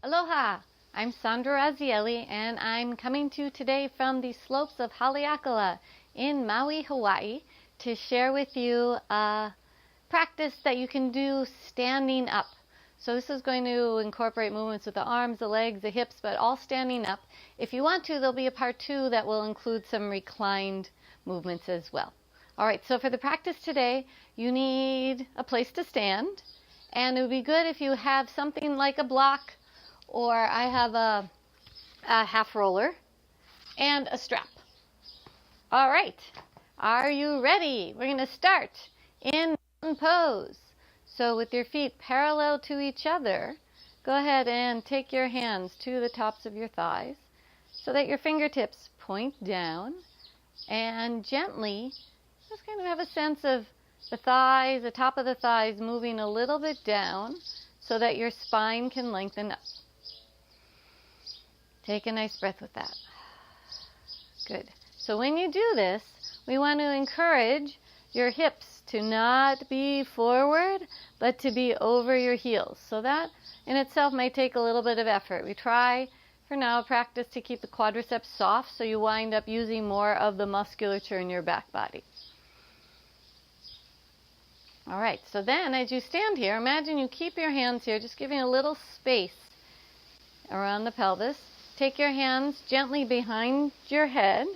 Aloha! I'm Sandra Razielli, and I'm coming to you today from the slopes of Haleakala in Maui, Hawaii, to share with you a practice that you can do standing up. So this is going to incorporate movements with the arms, the legs, the hips, but all standing up. If you want to, there'll be a part 2 that will include some reclined movements as well. All right, so for the practice today, you need a place to stand, and it would be good if you have something like a block, or I have a half roller and a strap. All right, are you ready? We're going to start in mountain pose. So with your feet parallel to each other, go ahead and take your hands to the tops of your thighs so that your fingertips point down, and gently just kind of have a sense of the thighs, the top of the thighs moving a little bit down so that your spine can lengthen up. Take a nice breath with that. Good. So when you do this, we want to encourage your hips to not be forward, but to be over your heels. So that in itself may take a little bit of effort. We try for now practice to keep the quadriceps soft so you wind up using more of the musculature in your back body. All right, so then as you stand here, imagine you keep your hands here, just giving a little space around the pelvis. Take your hands gently behind your head,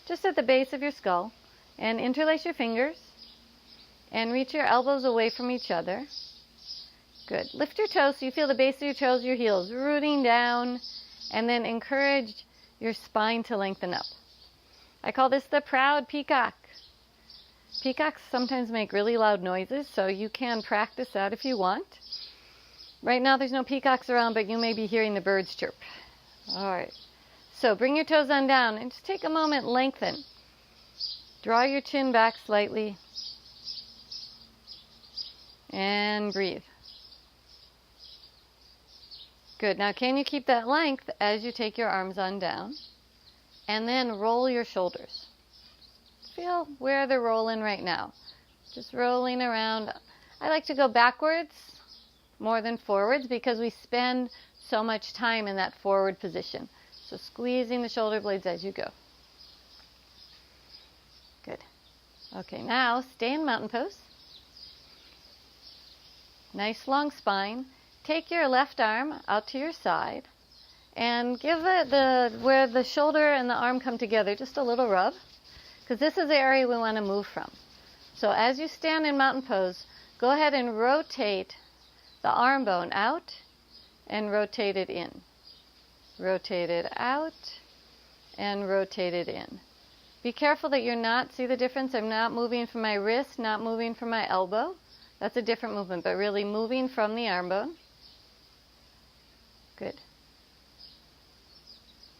just at the base of your skull, and interlace your fingers and reach your elbows away from each other. Good. Lift your toes so you feel the base of your toes, your heels rooting down, and then encourage your spine to lengthen up. I call this the proud peacock. Peacocks sometimes make really loud noises, so you can practice that if you want. Right now there's no peacocks around, but you may be hearing the birds chirp. All right. So bring your toes on down and just take a moment, lengthen. Draw your chin back slightly and breathe. Good. Now can you keep that length as you take your arms on down? And then roll your shoulders. Feel where they're rolling right now. Just rolling around. I like to go backwards more than forwards because we spend so much time in that forward position. So squeezing the shoulder blades as you go. Good. Okay, now stay in mountain pose. Nice long spine. Take your left arm out to your side and give it where the shoulder and the arm come together just a little rub, because this is the area we want to move from. So as you stand in mountain pose, go ahead and rotate the arm bone out and rotate it in. Rotate it out and rotate it in. Be careful that you're not, see the difference? I'm not moving from my wrist, not moving from my elbow. That's a different movement, but really moving from the arm bone. Good.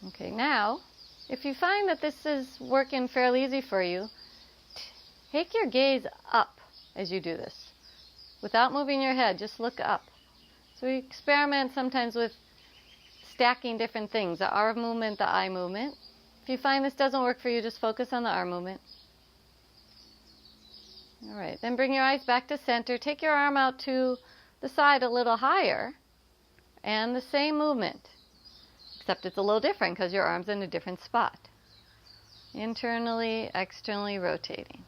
Okay, now, if you find that this is working fairly easy for you, take your gaze up as you do this. Without moving your head, just look up. So we experiment sometimes with stacking different things, the arm movement, the eye movement. If you find this doesn't work for you, just focus on the arm movement. All right, then bring your eyes back to center. Take your arm out to the side a little higher, and the same movement, except it's a little different because your arm's in a different spot. Internally, externally rotating.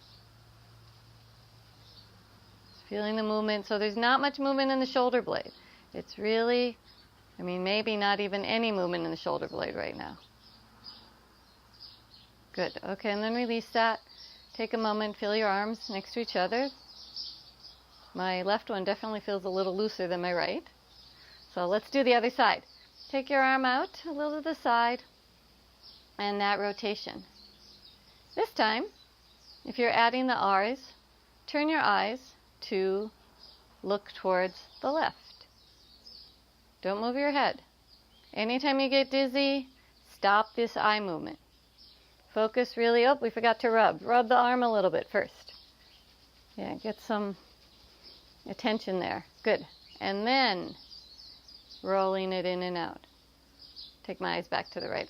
Feeling the movement. So there's not much movement in the shoulder blade. It's really, maybe not even any movement in the shoulder blade right now. Good. Okay, and then release that. Take a moment, feel your arms next to each other. My left one definitely feels a little looser than my right. So let's do the other side. Take your arm out a little to the side and that rotation. This time, if you're adding the R's, turn your eyes to look towards the left. Don't move your head. Anytime you get dizzy, stop this eye movement. Focus really, we forgot to rub. Rub the arm a little bit first. Yeah, get some attention there. Good. And then rolling it in and out. Take my eyes back to the right.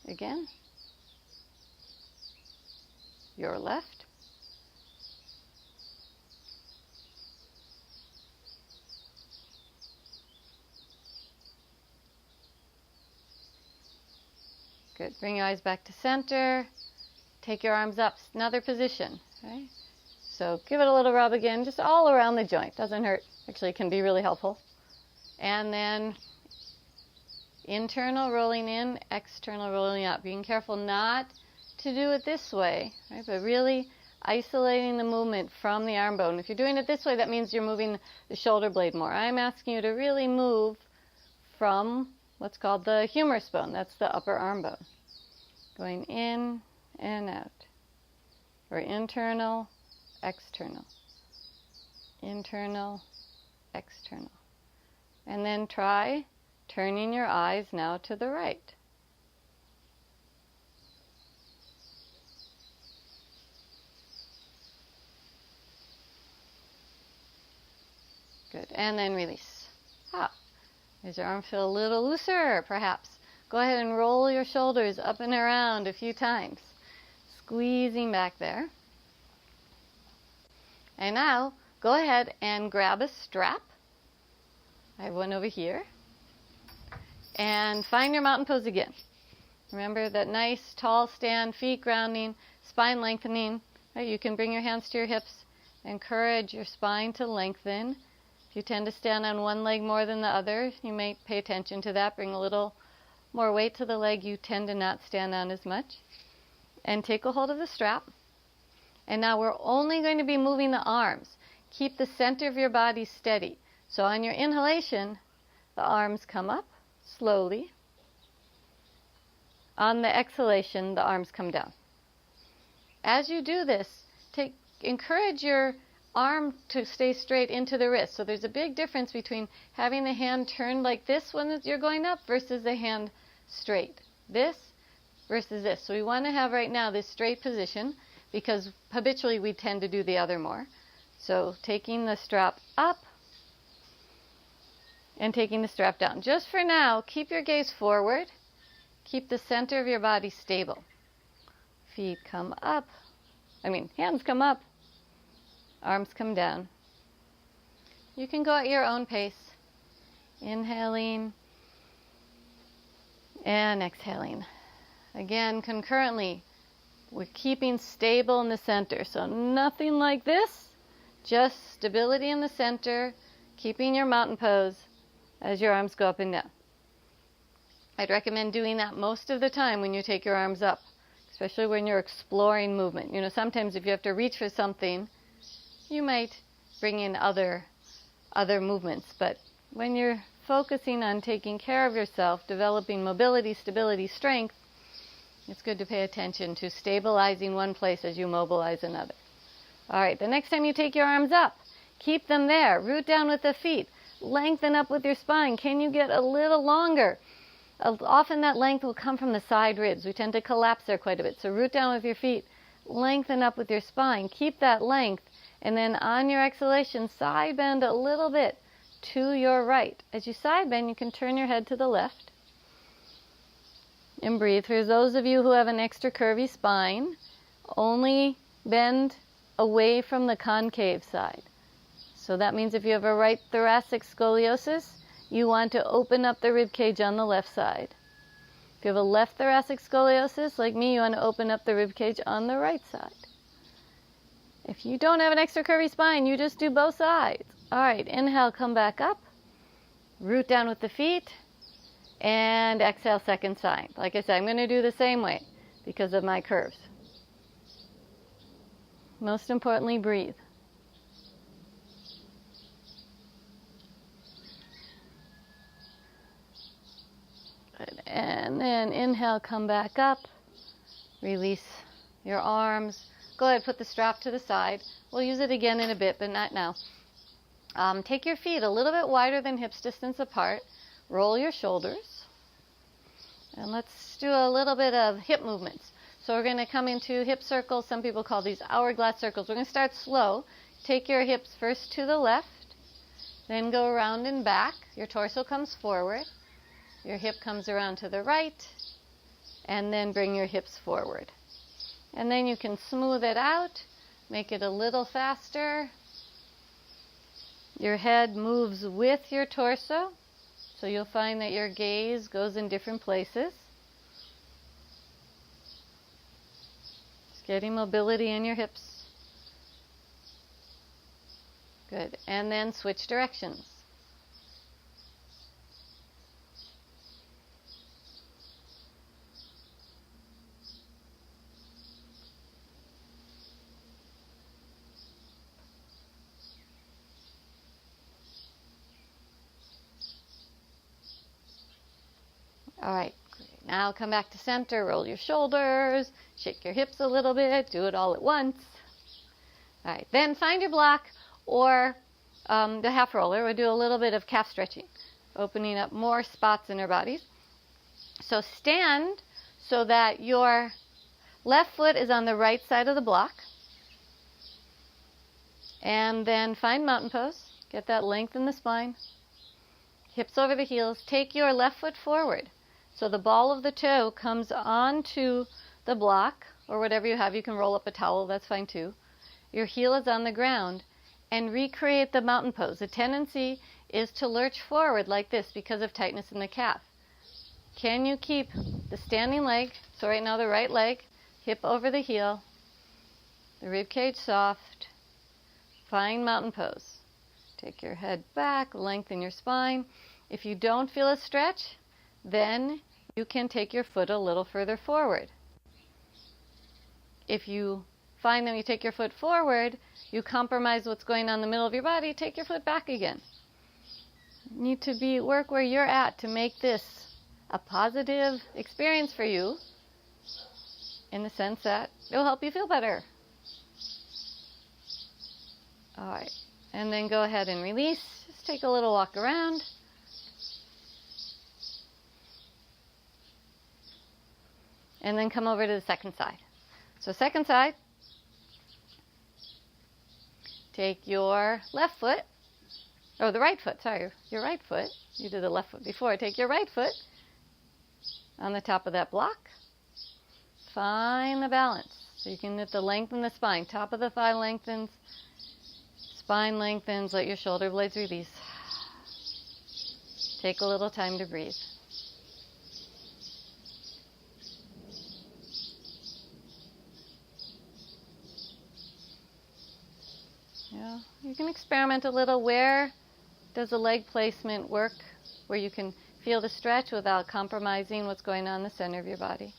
Again. Your left. Good. Bring your eyes back to center. Take your arms up. Another position. Okay? So give it a little rub again, just all around the joint. Doesn't hurt. Actually, it can be really helpful. And then internal rolling in, external rolling out. Being careful not to do it this way, right? But really isolating the movement from the arm bone. If you're doing it this way, that means you're moving the shoulder blade more. I'm asking you to really move from what's called the humerus bone. That's the upper arm bone. Going in and out. Or internal, external. Internal, external. And then try turning your eyes now to the right. Good. And then release. Does your arm feel a little looser, perhaps? Go ahead and roll your shoulders up and around a few times. Squeezing back there. And now, go ahead and grab a strap. I have one over here. And find your mountain pose again. Remember that nice, tall stand, feet grounding, spine lengthening. Right? You can bring your hands to your hips. Encourage your spine to lengthen. If you tend to stand on one leg more than the other, you may pay attention to that. Bring a little more weight to the leg you tend to not stand on as much. And take a hold of the strap. And now we're only going to be moving the arms. Keep the center of your body steady. So on your inhalation, the arms come up slowly. On the exhalation, the arms come down. As you do this, encourage your arm to stay straight into the wrist. So there's a big difference between having the hand turned like this when you're going up versus the hand straight. This versus this. So we want to have right now this straight position because habitually we tend to do the other more. So taking the strap up and taking the strap down. Just for now, keep your gaze forward. Keep the center of your body stable. Feet come up. Hands come up. Arms come down. You can go at your own pace. Inhaling and exhaling. Again, concurrently, we're keeping stable in the center. So nothing like this, just stability in the center, keeping your mountain pose as your arms go up and down. I'd recommend doing that most of the time when you take your arms up, especially when you're exploring movement. Sometimes if you have to reach for something, you might bring in other movements. But when you're focusing on taking care of yourself, developing mobility, stability, strength, it's good to pay attention to stabilizing one place as you mobilize another. All right, the next time you take your arms up, keep them there. Root down with the feet. Lengthen up with your spine. Can you get a little longer? Often that length will come from the side ribs. We tend to collapse there quite a bit. So root down with your feet. Lengthen up with your spine. Keep that length. And then on your exhalation, side bend a little bit to your right. As you side bend, you can turn your head to the left. And breathe. For those of you who have an extra curvy spine, only bend away from the concave side. So that means if you have a right thoracic scoliosis, you want to open up the rib cage on the left side. If you have a left thoracic scoliosis, like me, you want to open up the rib cage on the right side. If you don't have an extra curvy spine, you just do both sides. All right, inhale, come back up. Root down with the feet. And exhale, second side. Like I said, I'm going to do the same way because of my curves. Most importantly, breathe. Good. And then inhale, come back up. Release your arms. Go ahead, put the strap to the side. We'll use it again in a bit, but not now. Take your feet a little bit wider than hips distance apart. Roll your shoulders. And let's do a little bit of hip movements. So we're going to come into hip circles. Some people call these hourglass circles. We're going to start slow. Take your hips first to the left, then go around and back. Your torso comes forward. Your hip comes around to the right, and then bring your hips forward. And then you can smooth it out, make it a little faster. Your head moves with your torso, so you'll find that your gaze goes in different places. Just getting mobility in your hips. Good. And then switch directions. All right, great. Now come back to center, roll your shoulders, shake your hips a little bit, do it all at once. All right, then find your block or the half roller. We'll do a little bit of calf stretching, opening up more spots in our bodies. So stand so that your left foot is on the right side of the block. And then find mountain pose. Get that length in the spine. Hips over the heels. Take your left foot forward. So the ball of the toe comes onto the block, or whatever you have. You can roll up a towel, that's fine too. Your heel is on the ground, and recreate the mountain pose. The tendency is to lurch forward like this because of tightness in the calf. Can you keep the standing leg, so right now the right leg, hip over the heel, the rib cage soft, find mountain pose. Take your head back, lengthen your spine. If you don't feel a stretch, then you can take your foot a little further forward. If you find that you take your foot forward, you compromise what's going on in the middle of your body, take your foot back again. You need to work where you're at to make this a positive experience for you, in the sense that it'll help you feel better. All right, and then go ahead and release. Just take a little walk around. And then come over to the second side. So second side, take your left foot, the right foot, sorry, your right foot. You did the left foot before. Take your right foot on the top of that block. Find the balance. So you can get the length in the spine. Top of the thigh lengthens, spine lengthens, let your shoulder blades release. Take a little time to breathe. Yeah, you can experiment a little. Where does the leg placement work, where you can feel the stretch without compromising what's going on in the center of your body?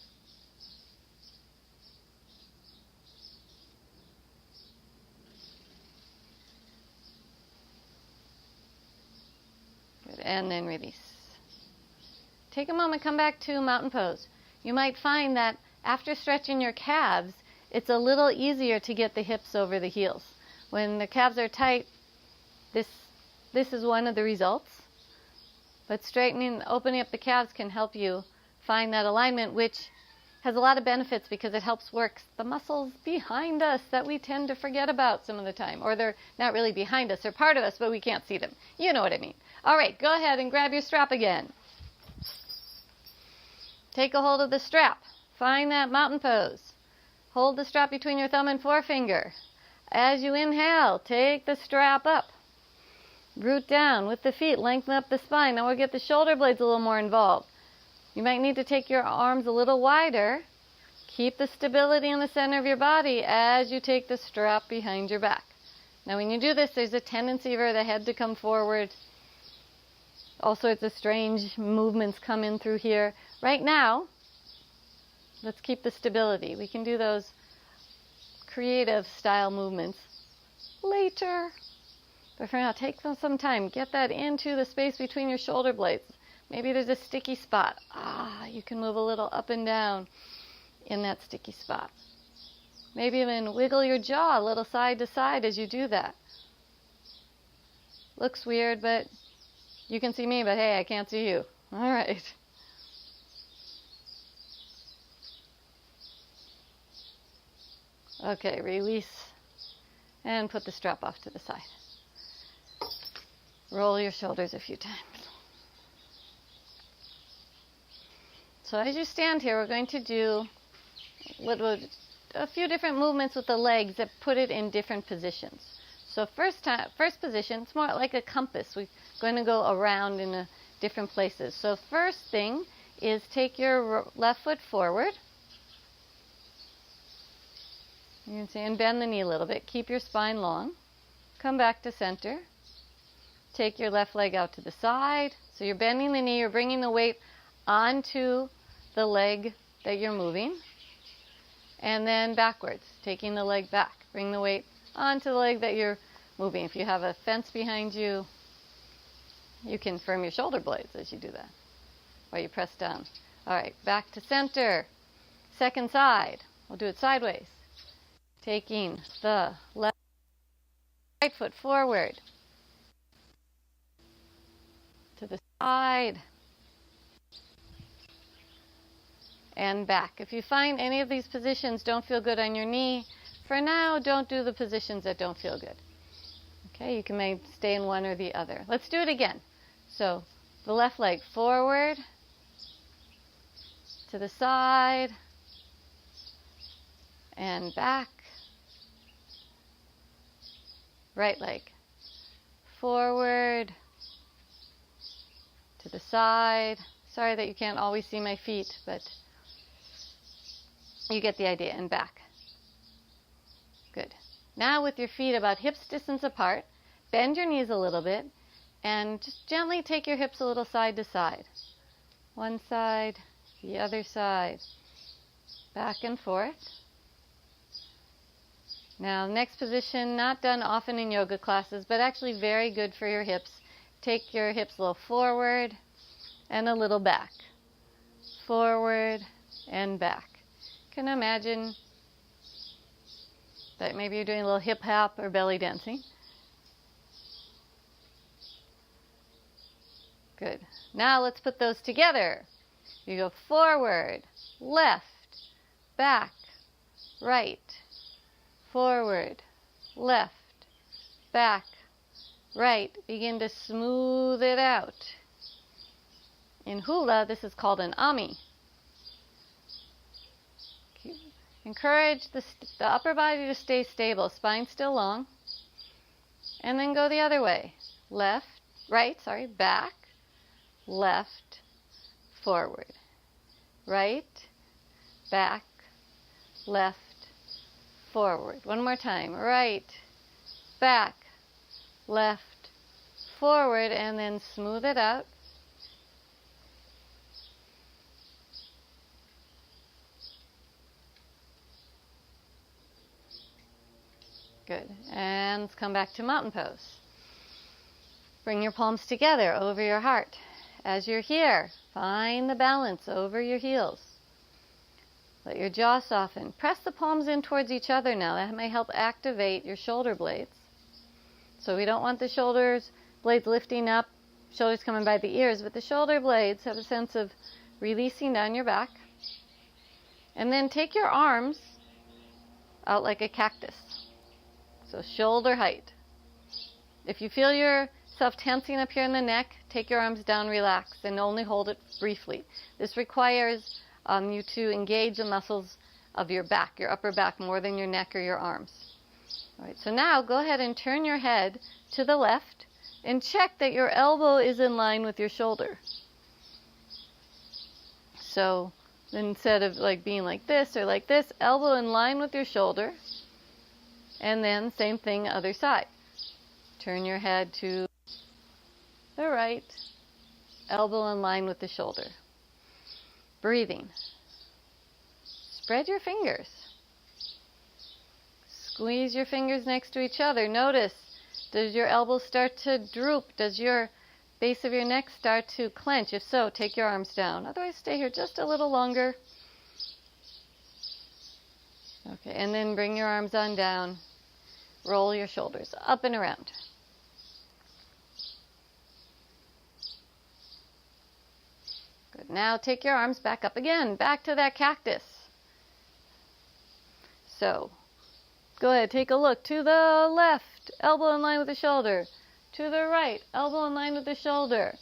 Good, and then release. Take a moment, come back to mountain pose. You might find that after stretching your calves, it's a little easier to get the hips over the heels. When the calves are tight, this is one of the results. But straightening, opening up the calves can help you find that alignment, which has a lot of benefits because it helps work the muscles behind us that we tend to forget about some of the time. Or they're not really behind us, they're part of us, but we can't see them. You know what I mean. All right, go ahead and grab your strap again. Take a hold of the strap. Find that mountain pose. Hold the strap between your thumb and forefinger. As you inhale, take the strap up. Root down with the feet, lengthen up the spine. Now we'll get the shoulder blades a little more involved. You might need to take your arms a little wider. Keep the stability in the center of your body as you take the strap behind your back. Now when you do this, there's a tendency for the head to come forward. All sorts of strange movements come in through here. Right now, let's keep the stability. We can do those creative style movements later. But for now, take some time. Get that into the space between your shoulder blades. Maybe there's a sticky spot. You can move a little up and down in that sticky spot. Maybe even wiggle your jaw a little side to side as you do that. Looks weird, but you can see me, but hey, I can't see you. All right. Okay, release and put the strap off to the side. Roll your shoulders a few times. So as you stand here, we're going to do a few different movements with the legs that put it in different positions. So first position, it's more like a compass. We're going to go around in different places. So first thing is take your left foot forward. You can see, and bend the knee a little bit. Keep your spine long. Come back to center. Take your left leg out to the side. So you're bending the knee, you're bringing the weight onto the leg that you're moving. And then backwards, taking the leg back. Bring the weight onto the leg that you're moving. If you have a fence behind you, you can firm your shoulder blades as you do that, while you press down. All right, back to center. Second side. We'll do it sideways. Taking the left right foot forward to the side and back. If you find any of these positions don't feel good on your knee, for now, don't do the positions that don't feel good. Okay, you can maybe stay in one or the other. Let's do it again. So the left leg forward, to the side, and back. Right leg forward, to the side. Sorry that you can't always see my feet, but you get the idea, and back. Good. Now with your feet about hips distance apart, bend your knees a little bit and just gently take your hips a little side to side. One side, the other side, back and forth. Now next position, not done often in yoga classes, but actually very good for your hips. Take your hips a little forward and a little back. Forward and back. You can imagine that maybe you're doing a little hip hop or belly dancing. Good. Now let's put those together. You go forward, left, back, right, forward, left, back, right. Begin to smooth it out. In hula, this is called an ami. Encourage the upper body to stay stable, spine still long. And then go the other way. Back, left, forward. Right, back, left, forward. One more time. Right, back, left, forward, and then smooth it out. Good. And let's come back to mountain pose. Bring your palms together over your heart. As you're here, find the balance over your heels. Let your jaw soften. Press the palms in towards each other now. That may help activate your shoulder blades. So we don't want the blades lifting up, shoulders coming by the ears, but the shoulder blades have a sense of releasing down your back. And then take your arms out like a cactus. So shoulder height. If you feel yourself tensing up here in the neck, take your arms down, relax, and only hold it briefly. This requires you to engage the muscles of your back, your upper back, more than your neck or your arms. All right, so now go ahead and turn your head to the left and check that your elbow is in line with your shoulder. So instead of being like this or like this, elbow in line with your shoulder. And then same thing, other side. Turn your head to the right, elbow in line with the shoulder. Breathing. Spread your fingers. Squeeze your fingers next to each other. Notice, does your elbow start to droop? Does your base of your neck start to clench? If so, take your arms down. Otherwise, stay here just a little longer. Okay, and then bring your arms on down. Roll your shoulders up and around. Good. Now take your arms back up again, back to that cactus. So, go ahead, take a look. To the left, elbow in line with the shoulder. To the right, elbow in line with the shoulder.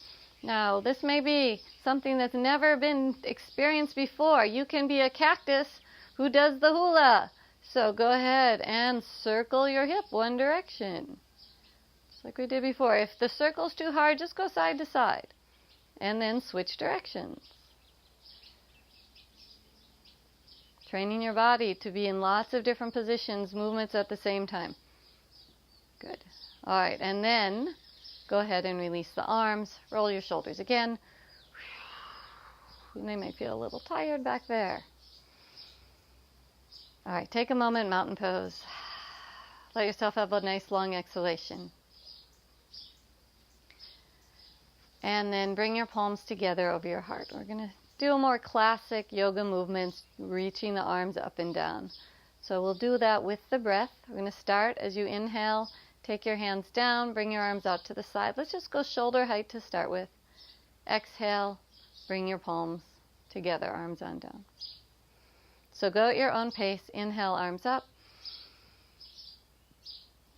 Now, this may be something that's never been experienced before. You can be a cactus who does the hula. So go ahead and circle your hip one direction, just like we did before. If the circle's too hard, just go side to side, and then switch directions. Training your body to be in lots of different positions, movements at the same time. Good. All right, and then go ahead and release the arms. Roll your shoulders again. They may feel a little tired back there. All right, take a moment, mountain pose. Let yourself have a nice long exhalation. And then bring your palms together over your heart. We're going to do a more classic yoga movement, reaching the arms up and down. So we'll do that with the breath. We're going to start as you inhale. Take your hands down, bring your arms out to the side. Let's just go shoulder height to start with. Exhale, bring your palms together, arms on down. So go at your own pace. Inhale, arms up.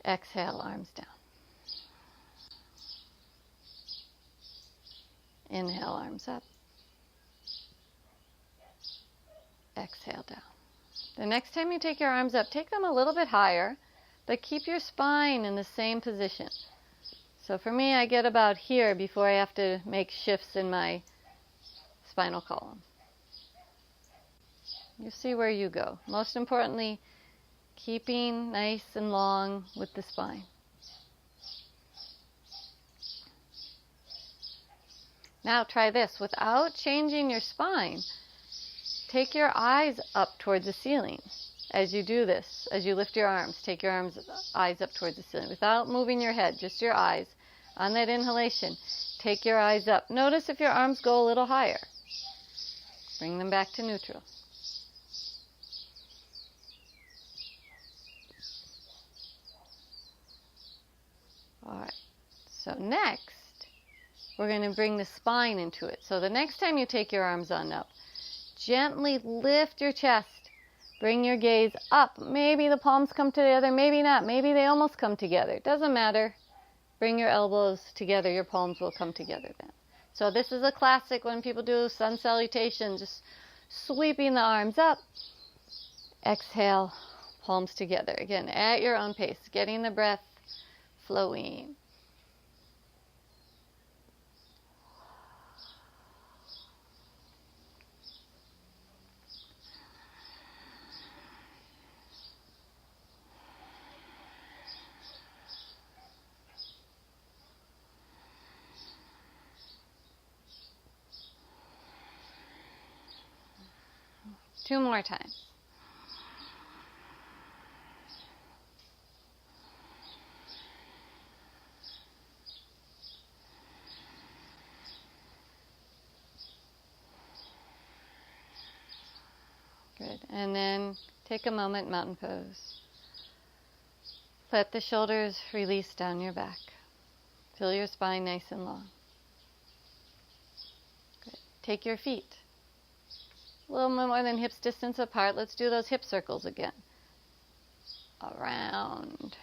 Exhale, arms down. Inhale, arms up. Exhale, down. The next time you take your arms up, take them a little bit higher, but keep your spine in the same position. So for me, I get about here before I have to make shifts in my spinal column. You see where you go. Most importantly, keeping nice and long with the spine. Now try this. Without changing your spine, take your eyes up towards the ceiling. As you do this, as you lift your arms, take your eyes up towards the ceiling without moving your head, just your eyes. On that inhalation, take your eyes up. Notice if your arms go a little higher. Bring them back to neutral. All right, so next, we're going to bring the spine into it. So the next time you take your arms on up, gently lift your chest. Bring your gaze up. Maybe the palms come together, maybe not. Maybe they almost come together. It doesn't matter. Bring your elbows together. Your palms will come together then. So this is a classic when people do sun salutation, just sweeping the arms up. Exhale, palms together. Again, at your own pace, getting the breath flowing. Two more times. Good. And then take a moment, mountain pose. Let the shoulders release down your back. Feel your spine nice and long. Good. Take your feet a little more than hips distance apart. Let's do those hip circles again. Around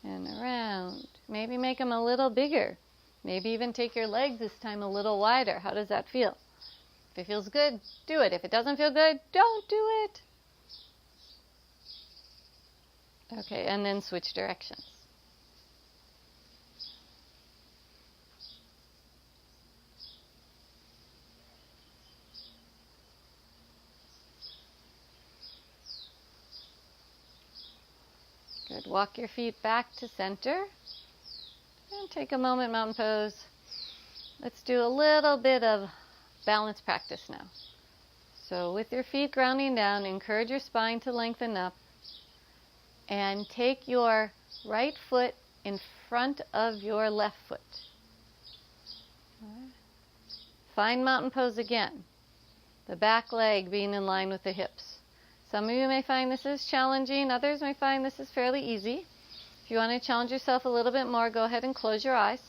and around. Maybe make them a little bigger. Maybe even take your legs this time a little wider. How does that feel? If it feels good, do it. If it doesn't feel good, don't do it. Okay, and then switch directions. Good. Walk your feet back to center. And take a moment, mountain pose. Let's do a little bit of balance practice now. So with your feet grounding down, encourage your spine to lengthen up. And take your right foot in front of your left foot. Find mountain pose again. The back leg being in line with the hips. Some of you may find this is challenging. Others may find this is fairly easy. If you want to challenge yourself a little bit more, go ahead and close your eyes.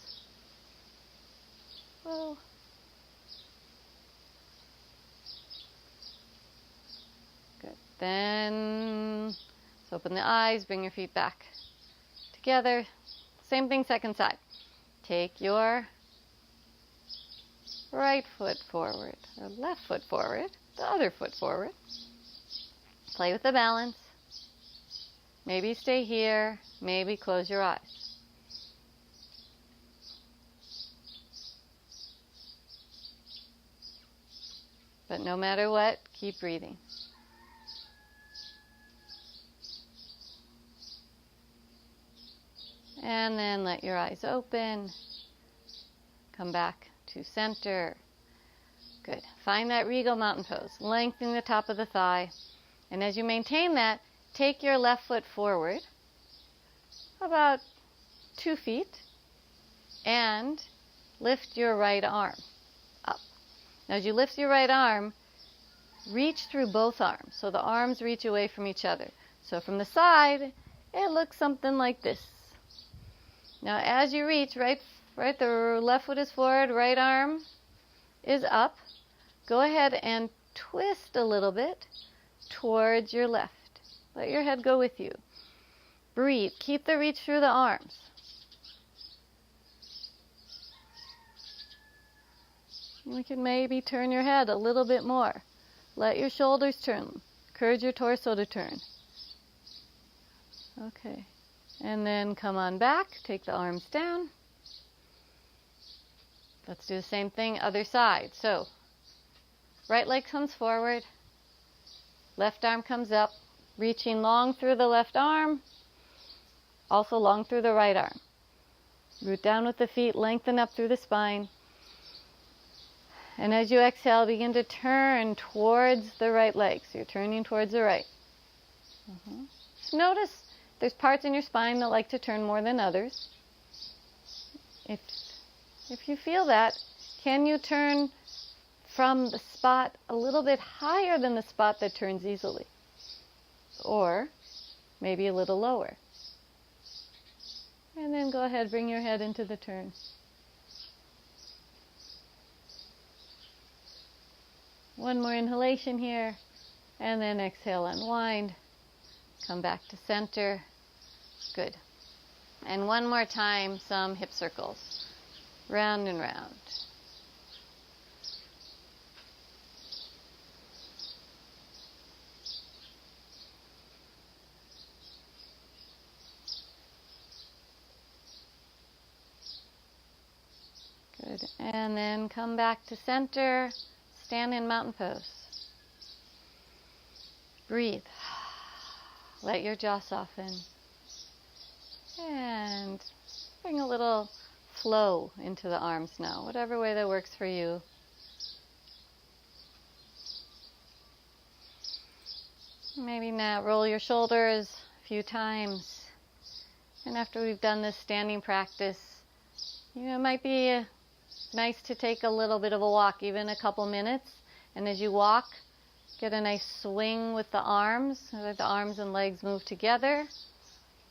Whoa. Good. Then let's open the eyes, bring your feet back together. Same thing, second side. Take your right foot forward, or left foot forward, the other foot forward. Play with the balance. Maybe stay here, maybe close your eyes. But no matter what, keep breathing. And then let your eyes open. Come back to center. Good. Find that regal mountain pose. Lengthen the top of the thigh. And as you maintain that, take your left foot forward about 2 feet and lift your right arm up. Now as you lift your right arm, reach through both arms. So the arms reach away from each other. So from the side, it looks something like this. Now as you reach, right, the left foot is forward, right arm is up. Go ahead and twist a little bit towards your left. Let your head go with you. Breathe. Keep the reach through the arms. You can maybe turn your head a little bit more. Let your shoulders turn. Encourage your torso to turn. Okay. And then come on back. Take the arms down. Let's do the same thing, other side. So, right leg comes forward. Left arm comes up. Reaching long through the left arm. Also long through the right arm. Root down with the feet. Lengthen up through the spine. And as you exhale, begin to turn towards the right leg. So you're turning towards the right. Just notice there's parts in your spine that like to turn more than others. If you feel that, can you turn from the spot a little bit higher than the spot that turns easily? Or maybe a little lower. And then go ahead, bring your head into the turn. One more inhalation here, and then exhale, unwind. Come back to center. Good. And one more time, some hip circles. Round and round. Good. And then come back to center. Stand in mountain pose. Breathe. Let your jaw soften. And bring a little flow into the arms now, whatever way that works for you. Maybe now roll your shoulders a few times. And after we've done this standing practice, it might be nice to take a little bit of a walk, even a couple minutes. And as you walk, get a nice swing with the arms, so that the arms and legs move together.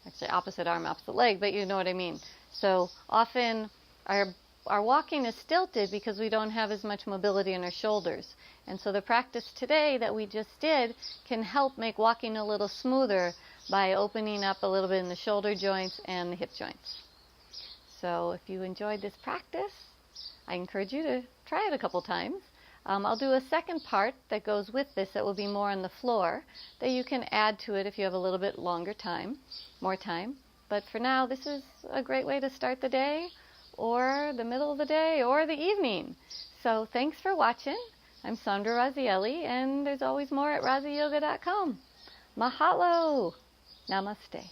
Actually, opposite arm, opposite leg, but you know what I mean. So often our walking is stilted because we don't have as much mobility in our shoulders. And so the practice today that we just did can help make walking a little smoother by opening up a little bit in the shoulder joints and the hip joints. So if you enjoyed this practice, I encourage you to try it a couple times. I'll do a second part that goes with this that will be more on the floor that you can add to it if you have a little bit longer time, more time. But for now, this is a great way to start the day or the middle of the day or the evening. So thanks for watching. I'm Sandra Razielli, and there's always more at raziyoga.com. Mahalo. Namaste.